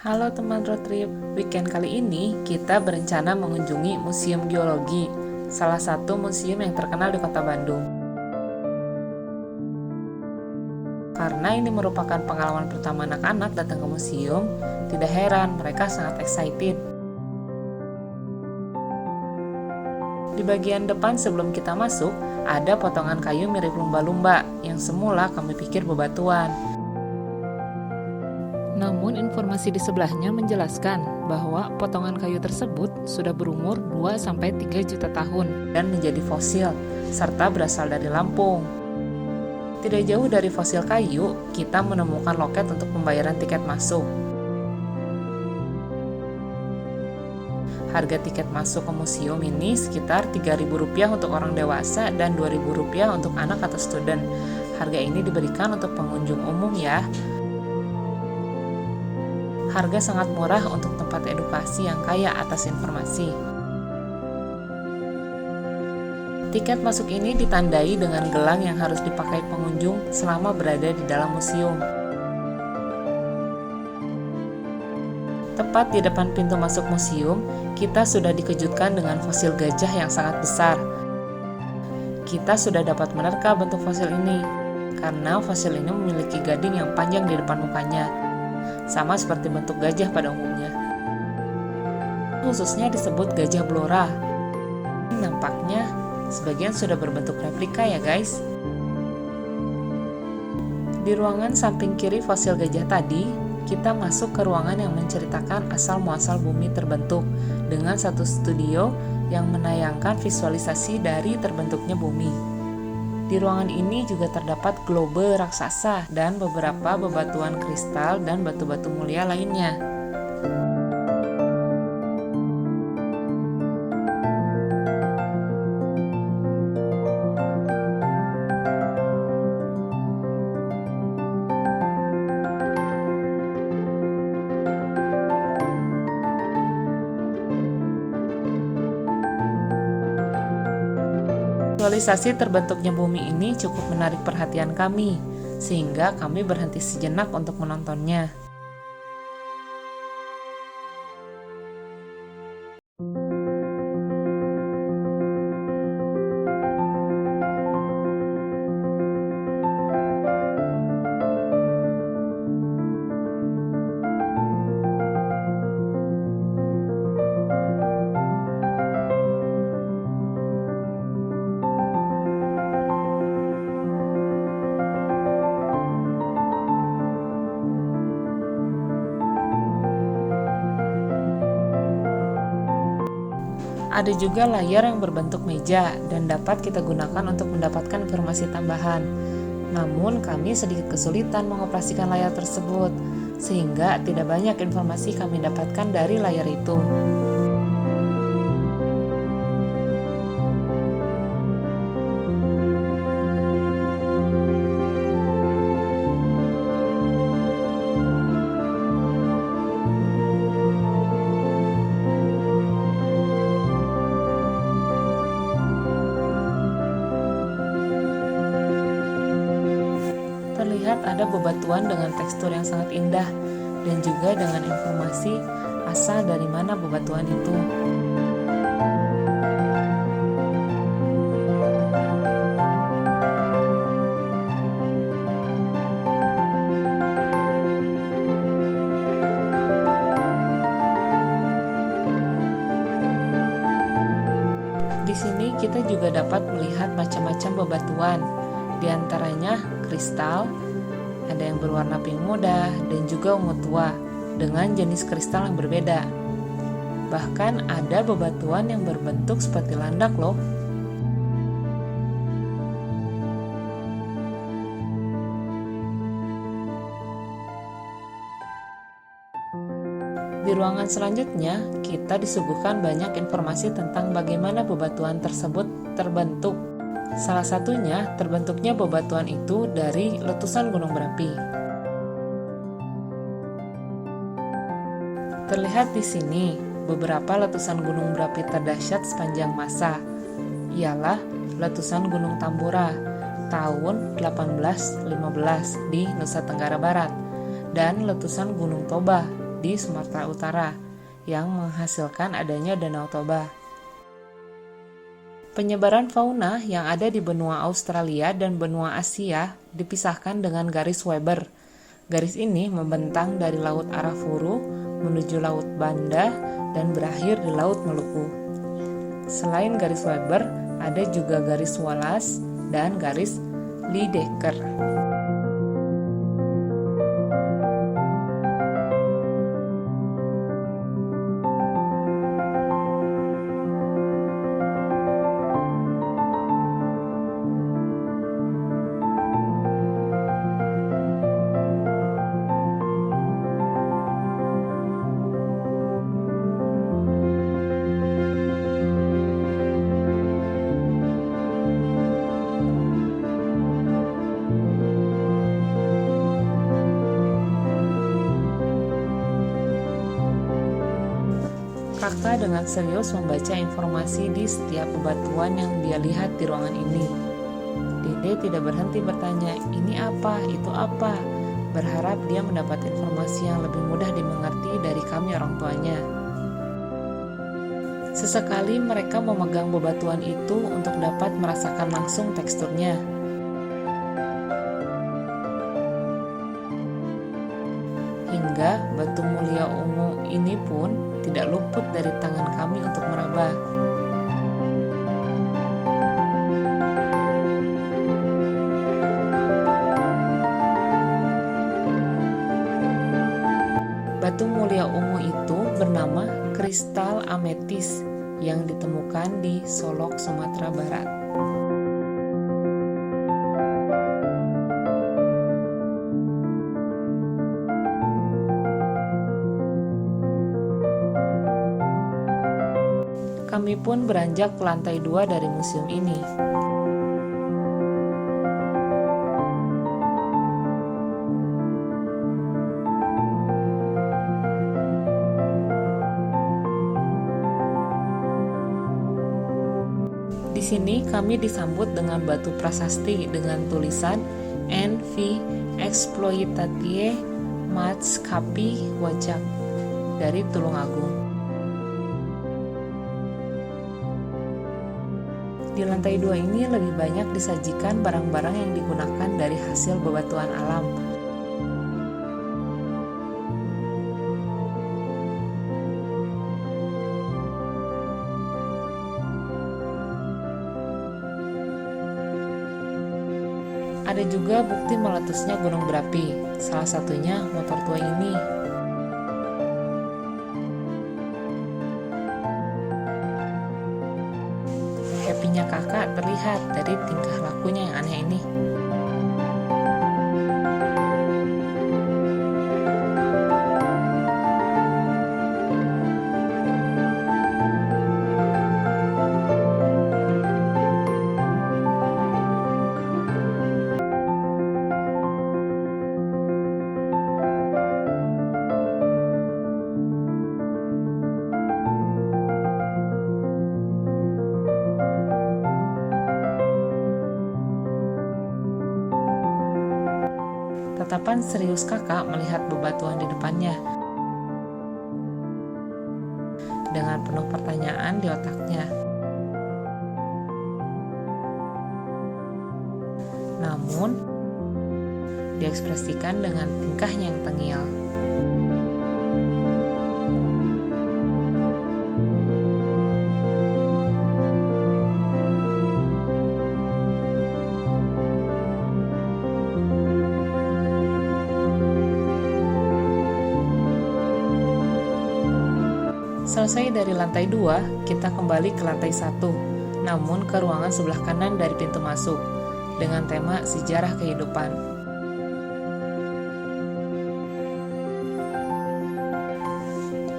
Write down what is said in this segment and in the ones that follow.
Halo teman road trip, weekend kali ini kita berencana mengunjungi Museum Geologi, salah satu museum yang terkenal di kota Bandung. Karena ini merupakan pengalaman pertama anak-anak datang ke museum, tidak heran mereka sangat excited. Di bagian depan sebelum kita masuk, ada potongan kayu mirip lumba-lumba yang semula kami pikir bebatuan. Namun informasi di sebelahnya menjelaskan bahwa potongan kayu tersebut sudah berumur 2-3 juta tahun dan menjadi fosil, serta berasal dari Lampung. Tidak jauh dari fosil kayu, kita menemukan loket untuk pembayaran tiket masuk. Harga tiket masuk ke museum ini sekitar Rp3.000 untuk orang dewasa dan Rp2.000 untuk anak atau student. Harga ini diberikan untuk pengunjung umum ya. Harga sangat murah untuk tempat edukasi yang kaya atas informasi. Tiket masuk ini ditandai dengan gelang yang harus dipakai pengunjung selama berada di dalam museum. Tepat di depan pintu masuk museum, kita sudah dikejutkan dengan fosil gajah yang sangat besar. Kita sudah dapat menerka bentuk fosil ini, karena fosil ini memiliki gading yang panjang di depan mukanya, sama seperti bentuk gajah pada umumnya. Khususnya disebut gajah blora. Nampaknya sebagian sudah berbentuk replika ya guys. Di ruangan samping kiri fosil gajah tadi, kita masuk ke ruangan yang menceritakan asal-muasal bumi terbentuk dengan satu studio yang menayangkan visualisasi dari terbentuknya bumi. Di ruangan ini juga terdapat globe raksasa dan beberapa bebatuan kristal dan batu-batu mulia lainnya. Visualisasi terbentuknya bumi ini cukup menarik perhatian kami, sehingga kami berhenti sejenak untuk menontonnya. Ada juga layar yang berbentuk meja dan dapat kita gunakan untuk mendapatkan informasi tambahan. Namun kami sedikit kesulitan mengoperasikan layar tersebut, sehingga tidak banyak informasi kami dapatkan dari layar itu. Terlihat ada bebatuan dengan tekstur yang sangat indah dan juga dengan informasi asal dari mana bebatuan itu. Di sini kita juga dapat melihat macam-macam bebatuan, di antaranya kristal, ada yang berwarna pink muda dan juga ungu tua dengan jenis kristal yang berbeda. Bahkan ada bebatuan yang berbentuk seperti landak loh. Di ruangan selanjutnya, kita disuguhkan banyak informasi tentang bagaimana bebatuan tersebut terbentuk. Salah satunya, terbentuknya bebatuan itu dari letusan gunung berapi. Terlihat di sini beberapa letusan gunung berapi terdahsyat sepanjang masa, ialah letusan Gunung Tambora tahun 1815 di Nusa Tenggara Barat dan letusan Gunung Toba di Sumatera Utara yang menghasilkan adanya Danau Toba. Penyebaran fauna yang ada di benua Australia dan benua Asia dipisahkan dengan garis Weber. Garis ini membentang dari Laut Arafuru menuju Laut Banda dan berakhir di Laut Maluku. Selain garis Weber, ada juga garis Wallace dan garis Lydekker. Kakak dengan serius membaca informasi di setiap bebatuan yang dia lihat di ruangan ini. Dede tidak berhenti bertanya, ini apa, itu apa, berharap dia mendapat informasi yang lebih mudah dimengerti dari kami orang tuanya. Sesekali mereka memegang bebatuan itu untuk dapat merasakan langsung teksturnya. Hingga batu mulia ungu ini pun tidak luput dari tangan kami untuk meraba. Batu mulia ungu itu bernama kristal ametis yang ditemukan di Solok, Sumatera Barat. Kami pun beranjak ke lantai 2 dari museum ini. Di sini kami disambut dengan batu prasasti dengan tulisan NV Exploitatie Maatskappij Wajak dari Tulungagung. Di lantai 2 ini lebih banyak disajikan barang-barang yang digunakan dari hasil bebatuan alam. Ada juga bukti meletusnya gunung berapi, salah satunya motor tua ini. Happy-nya kakak terlihat dari tingkah lakunya yang aneh ini. Tatapan serius kakak melihat bebatuan di depannya. Dengan penuh pertanyaan di otaknya. Namun, diekspresikan dengan tingkahnya yang tengil. Selesai dari lantai 2, kita kembali ke lantai 1, namun ke ruangan sebelah kanan dari pintu masuk, dengan tema sejarah kehidupan.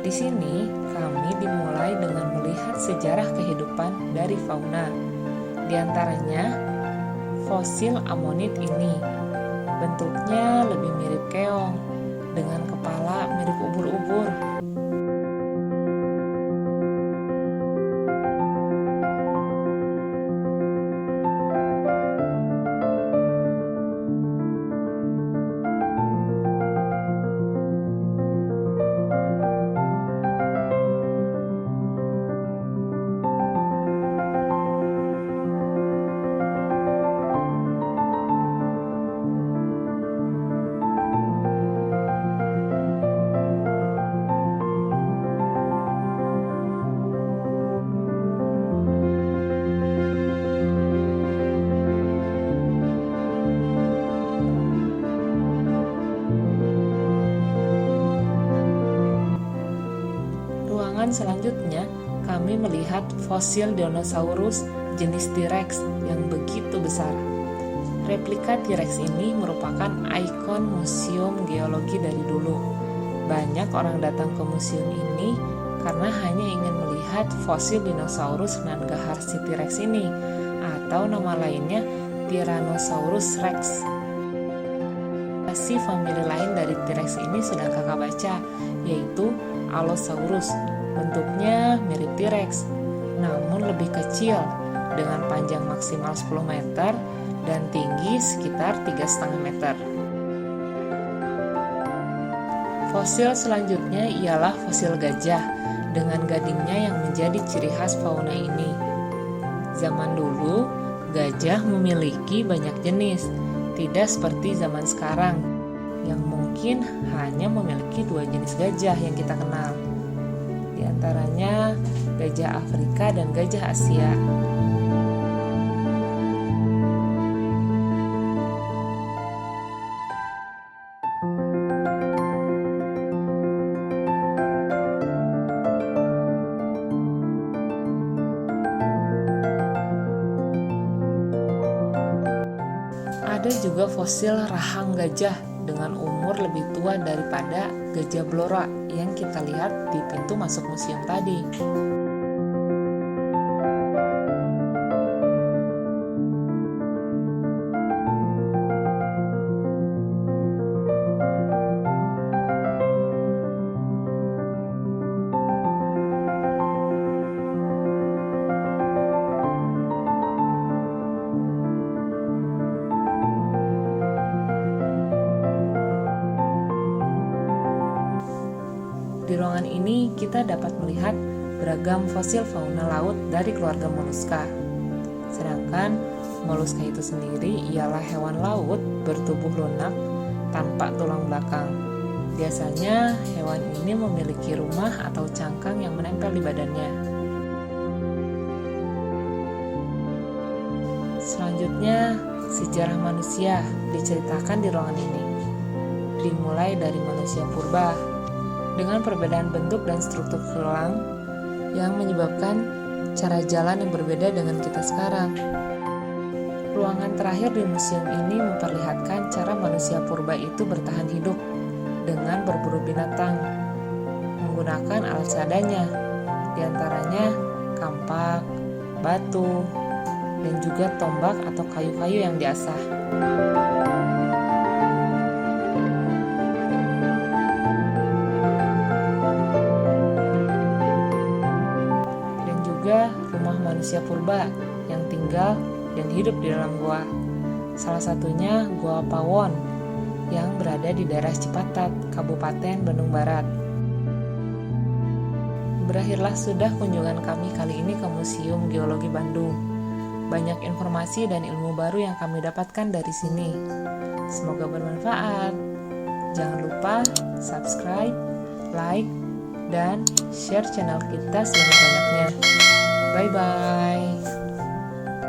Di sini, kami dimulai dengan melihat sejarah kehidupan dari fauna. Di antaranya, fosil amonit ini. Bentuknya lebih mirip keong, dengan kepala mirip ubur-ubur. ruangan selanjutnya, kami melihat fosil dinosaurus jenis T-Rex yang begitu besar. Replika T-Rex ini merupakan ikon museum geologi dari dulu. Banyak orang datang ke museum ini karena hanya ingin melihat fosil dinosaurus Nangaharsi T-Rex ini, atau nama lainnya Tyrannosaurus Rex. Famili lain dari T-Rex ini sedang kakak baca, yaitu Allosaurus. Bentuknya mirip T-Rex, namun lebih kecil, dengan panjang maksimal 10 meter dan tinggi sekitar 3,5 meter. Fosil selanjutnya ialah fosil gajah, dengan gadingnya yang menjadi ciri khas fauna ini. Zaman dulu, gajah memiliki banyak jenis, tidak seperti zaman sekarang, yang mungkin hanya memiliki 2 jenis gajah yang kita kenal. Di antaranya gajah Afrika dan gajah Asia. Ada juga fosil rahang gajah dengan umur lebih tua daripada gajah Blora yang kita lihat di pintu masuk museum tadi. Di ruangan ini kita dapat melihat beragam fosil fauna laut dari keluarga moluska. Sedangkan moluska itu sendiri ialah hewan laut bertubuh lunak tanpa tulang belakang. Biasanya hewan ini memiliki rumah atau cangkang yang menempel di badannya. Selanjutnya, sejarah manusia diceritakan di ruangan ini. Dimulai dari manusia purba, dengan perbedaan bentuk dan struktur tulang yang menyebabkan cara jalan yang berbeda dengan kita sekarang. Ruangan terakhir di museum ini memperlihatkan cara manusia purba itu bertahan hidup dengan berburu binatang, menggunakan alat seadanya, diantaranya kampak, batu, dan juga tombak atau kayu-kayu yang diasah. Rumah manusia purba yang tinggal dan hidup di dalam gua. Salah satunya Gua Pawon yang berada di daerah Cipatat, Kabupaten Bandung Barat. Berakhirlah sudah kunjungan kami kali ini ke Museum Geologi Bandung. Banyak informasi dan ilmu baru yang kami dapatkan dari sini. Semoga bermanfaat. Jangan lupa subscribe, like, dan share channel kita sebanyak-banyaknya. Bye-bye.